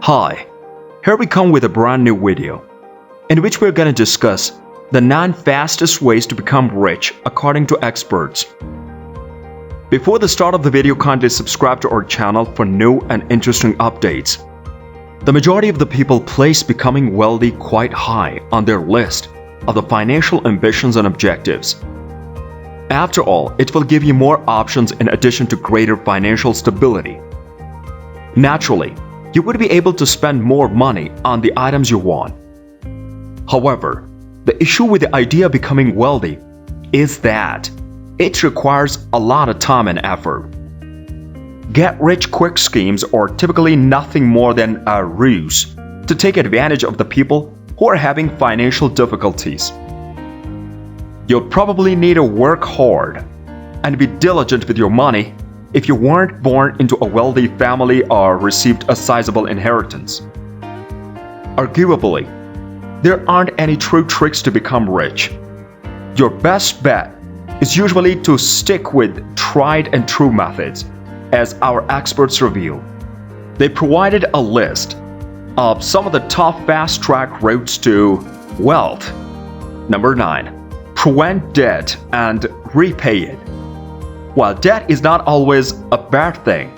Hi, here we come with a brand new video, in which we're going to discuss the 9 fastest ways to become rich according to experts. Before the start of the video, kindly subscribe to our channel for new and interesting updates. The majority of the people place becoming wealthy quite high on their list of the financial ambitions and objectives. After all, it will give you more options in addition to greater financial stability. Naturally, you would be able to spend more money on the items you want. However, the issue with the idea of becoming wealthy is that it requires a lot of time and effort. Get-rich-quick schemes are typically nothing more than a ruse to take advantage of the people who are having financial difficulties. You'll probably need to work hard and be diligent with your money if you weren't born into a wealthy family or received a sizable inheritance. Arguably, there aren't any true tricks to become rich. Your best bet is usually to stick with tried and true methods, as our experts reveal. They provided a list of some of the top fast-track routes to wealth. Number 9. Prevent debt and repay it. While debt is not always a bad thing,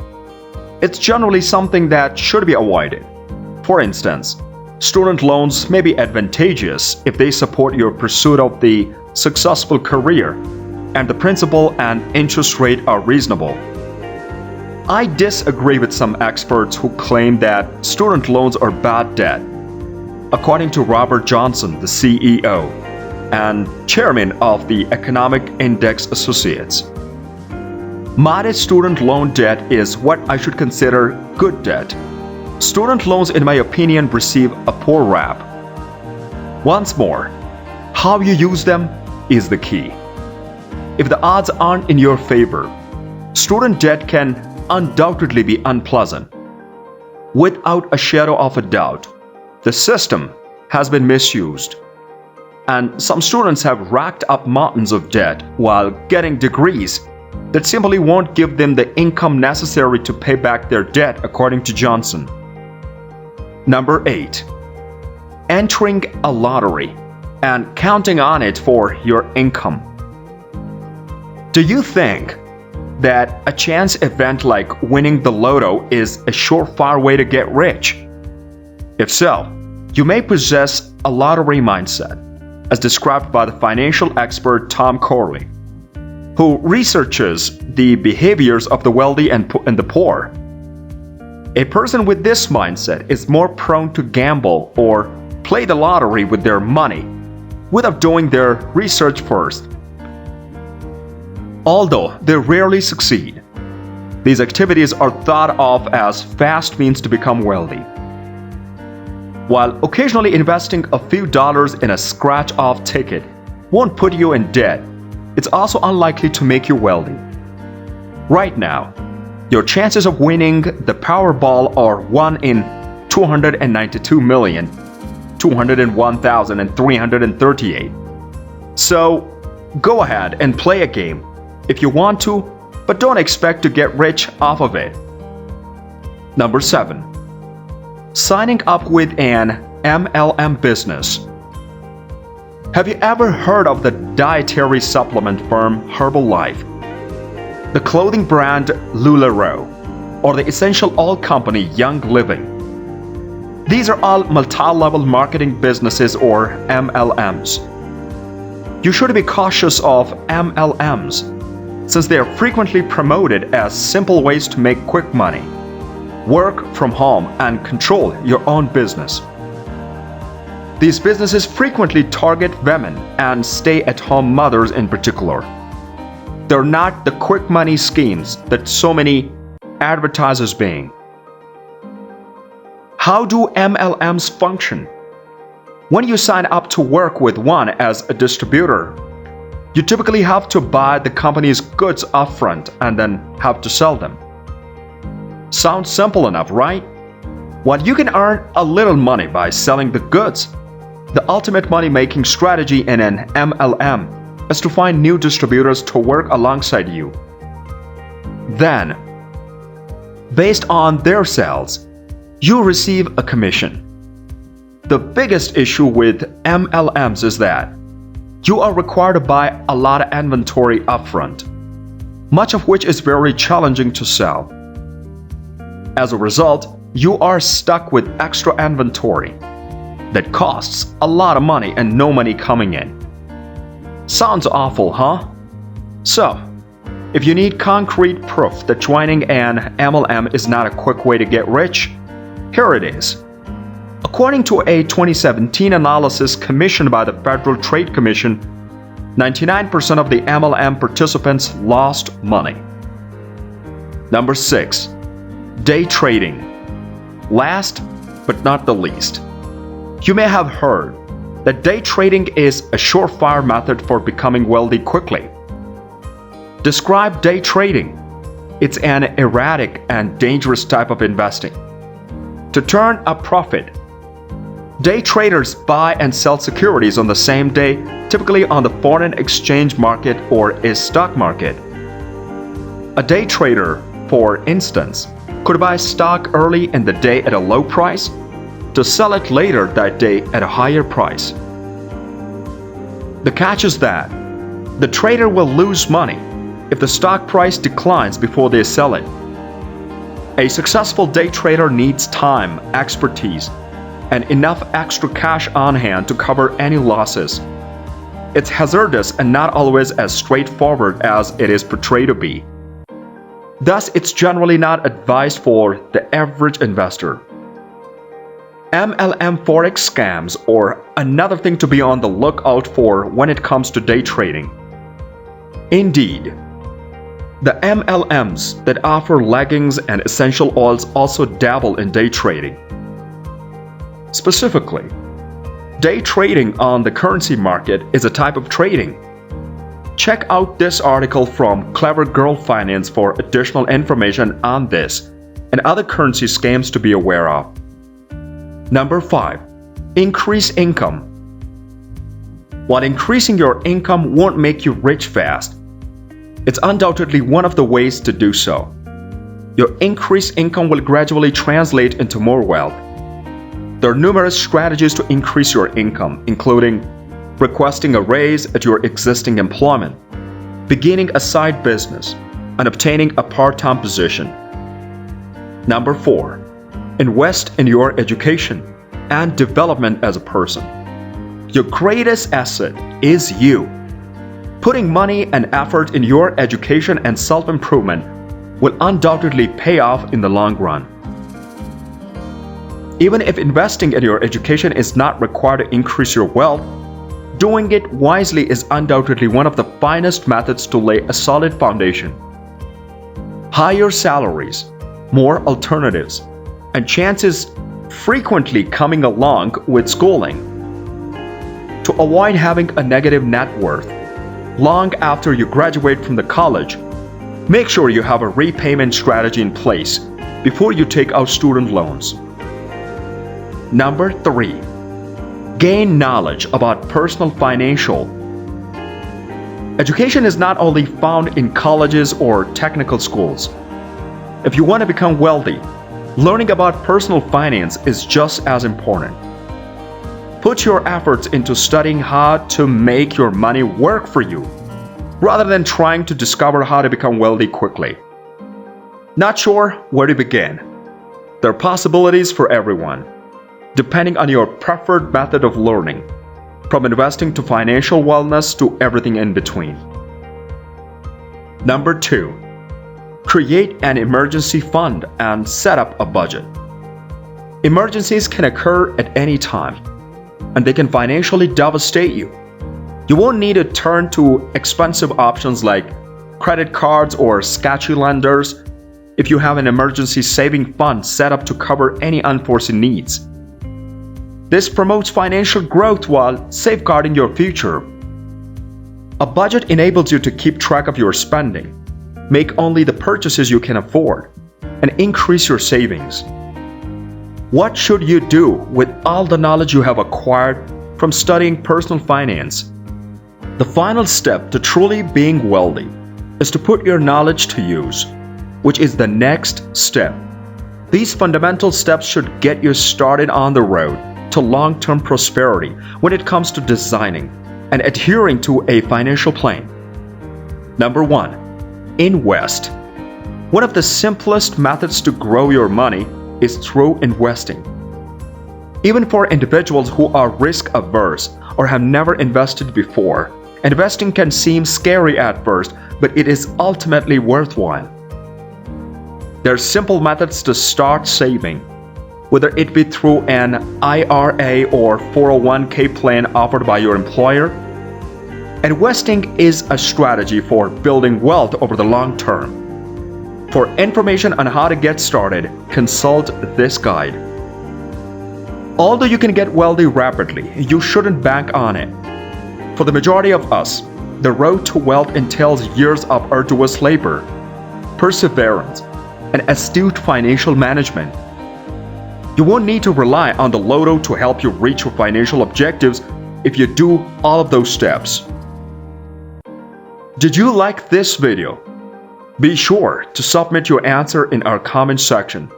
it's generally something that should be avoided. For instance, student loans may be advantageous if they support your pursuit of the successful career and the principal and interest rate are reasonable. I disagree with some experts who claim that student loans are bad debt. According to Robert Johnson, the CEO and chairman of the Economic Index Associates, modest student loan debt is what I should consider good debt. Student loans, in my opinion, receive a poor rap. Once more, how you use them is the key. If the odds aren't in your favor, student debt can undoubtedly be unpleasant. Without a shadow of a doubt, the system has been misused, and some students have racked up mountains of debt while getting degrees that simply won't give them the income necessary to pay back their debt, according to Johnson. Number 8. Entering a lottery and counting on it for your income. Do you think that a chance event like winning the lotto is a surefire way to get rich? If so, you may possess a lottery mindset, as described by the financial expert Tom Corley, who researches the behaviors of the wealthy and the poor. A person with this mindset is more prone to gamble or play the lottery with their money without doing their research first. Although they rarely succeed, these activities are thought of as fast means to become wealthy. While occasionally investing a few dollars in a scratch-off ticket won't put you in debt, it's also unlikely to make you wealthy. Right now, your chances of winning the Powerball are 1 in 292,201,338. So, go ahead and play a game if you want to, but don't expect to get rich off of it. Number 7. Signing up with an MLM business. Have you ever heard of the dietary supplement firm Herbalife, the clothing brand LuLaRoe, or the essential oil company Young Living? These are all multi-level marketing businesses, or MLMs. You should be cautious of MLMs, since they are frequently promoted as simple ways to make quick money, work from home, and control your own business. These businesses frequently target women and stay-at-home mothers in particular. They're not the quick money schemes that so many advertisers being. How do MLMs function? When you sign up to work with one as a distributor, you typically have to buy the company's goods upfront and then have to sell them. Sounds simple enough, right? While you can earn a little money by selling the goods, the ultimate money-making strategy in an MLM is to find new distributors to work alongside you. Then, based on their sales, you receive a commission. The biggest issue with MLMs is that you are required to buy a lot of inventory upfront, much of which is very challenging to sell. As a result, you are stuck with extra inventory that costs a lot of money and no money coming in. Sounds awful, huh? So, if you need concrete proof that joining an MLM is not a quick way to get rich, here it is. According to a 2017 analysis commissioned by the Federal Trade Commission, 99% of the MLM participants lost money. Number 6. Day trading. Last but not the least, you may have heard that day trading is a surefire method for becoming wealthy quickly. Describe day trading. It's an erratic and dangerous type of investing. To turn a profit, day traders buy and sell securities on the same day, typically on the foreign exchange market or a stock market. A day trader, for instance, could buy stock early in the day at a low price to sell it later that day at a higher price. The catch is that the trader will lose money if the stock price declines before they sell it. A successful day trader needs time, expertise, and enough extra cash on hand to cover any losses. It's hazardous and not always as straightforward as it is portrayed to be. Thus, it's generally not advised for the average investor. MLM forex scams are another thing to be on the lookout for when it comes to day trading. Indeed, the MLMs that offer leggings and essential oils also dabble in day trading. Specifically, day trading on the currency market is a type of trading. Check out this article from Clever Girl Finance for additional information on this and other currency scams to be aware of. Number 5. Increase income. While increasing your income won't make you rich fast, it's undoubtedly one of the ways to do so. Your increased income will gradually translate into more wealth. There are numerous strategies to increase your income, including requesting a raise at your existing employment, beginning a side business, and obtaining a part-time position. Number 4. Invest in your education and development as a person. Your greatest asset is you. Putting money and effort in your education and self-improvement will undoubtedly pay off in the long run. Even if investing in your education is not required to increase your wealth, doing it wisely is undoubtedly one of the finest methods to lay a solid foundation. Higher salaries, more alternatives, and chances frequently coming along with schooling. To avoid having a negative net worth long after you graduate from the college, make sure you have a repayment strategy in place before you take out student loans. Number 3. Gain knowledge about personal financial. Education is not only found in colleges or technical schools. If you want to become wealthy, learning about personal finance is just as important. Put your efforts into studying how to make your money work for you, rather than trying to discover how to become wealthy quickly. Not sure where to begin? There are possibilities for everyone, depending on your preferred method of learning, from investing to financial wellness to everything in between. Number 2. Create an emergency fund and set up a budget. Emergencies can occur at any time, and they can financially devastate you. You won't need to turn to expensive options like credit cards or sketchy lenders if you have an emergency saving fund set up to cover any unforeseen needs. This promotes financial growth while safeguarding your future. A budget enables you to keep track of your spending, make only the purchases you can afford, and increase your savings. What should you do with all the knowledge you have acquired from studying personal finance? The final step to truly being wealthy is to put your knowledge to use, which is the next step. These fundamental steps should get you started on the road to long-term prosperity when it comes to designing and adhering to a financial plan. Number 1. Invest. One of the simplest methods to grow your money is through investing. Even for individuals who are risk-averse or have never invested before, investing can seem scary at first, but it is ultimately worthwhile. There are simple methods to start saving, whether it be through an IRA or 401k plan offered by your employer. Investing is a strategy for building wealth over the long term. For information on how to get started, consult this guide. Although you can get wealthy rapidly, you shouldn't bank on it. For the majority of us, the road to wealth entails years of arduous labor, perseverance, and astute financial management. You won't need to rely on the lotto to help you reach your financial objectives if you do all of those steps. Did you like this video? Be sure to submit your answer in our comment section.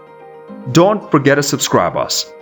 Don't forget to subscribe us.